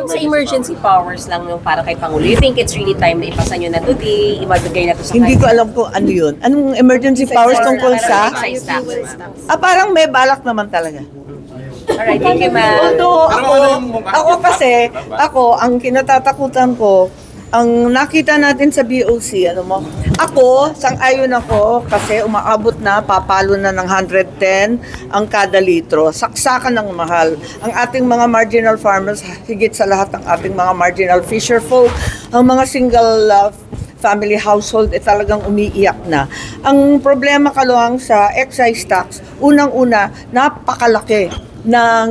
Kung sa emergency powers lang yung para kay Pangulo, you think it's really time na ipasa nyo na today, ibagay na to sa Hindi ko alam kung ano yun. Anong emergency powers tungkol sa... excise tax. Parang may balak naman talaga. Alright, thank you, ma'am. Although ako, ang kinatatakutan ko, ang nakita natin sa BOC, sang-ayon ako kasi umaabot na, papalo na ng 110 ang kada litro. Saksakan ng mahal. Ang ating mga marginal farmers, higit sa lahat ng ating mga marginal fisher folk, ang mga single family household talagang umiiyak na. Ang problema kaluhang sa excise tax, unang-una, napakalaki ng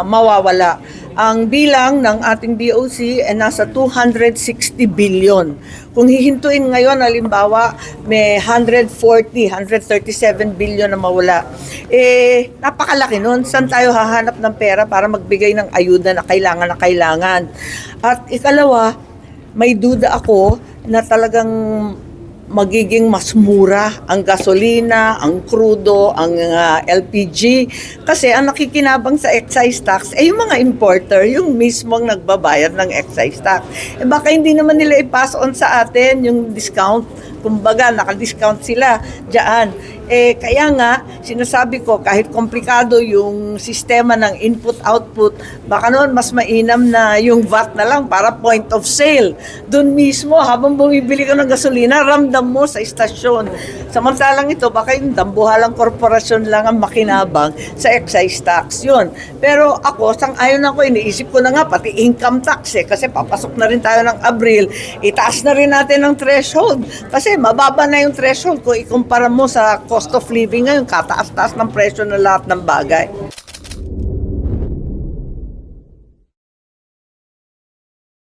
mawawala. Ang bilang ng ating BOC ay nasa 260 billion. Kung hihintuin ngayon, halimbawa, may 137 billion na mawala. Napakalaki nun. Saan tayo hahanap ng pera para magbigay ng ayuda na kailangan? At ikalawa, may duda ako na talagang magiging mas mura ang gasolina, ang krudo, ang LPG. Kasi ang nakikinabang sa excise tax ay yung mga importer, yung mismong nagbabayad ng excise tax. Baka hindi naman nila i-pass on sa atin yung discount. Kumbaga, naka-discount sila dyan. Kaya nga, sinasabi ko, kahit komplikado yung sistema ng input-output, baka noon mas mainam na yung VAT na lang para point of sale. Doon mismo, habang bumibili ka ng gasolina, ramdam mo sa istasyon. Samantalang ito, baka yung dambuhalang korporasyon lang ang makinabang sa excise tax. Yun. Pero ako, sang-ayon ako, iniisip ko na nga, pati income tax kasi papasok na rin tayo ng Abril, itaas na rin natin ang threshold. Kasi mababa na yung threshold kung ikumpara mo sa cost of living ngayon, kataas-taas ng presyo ng lahat ng bagay.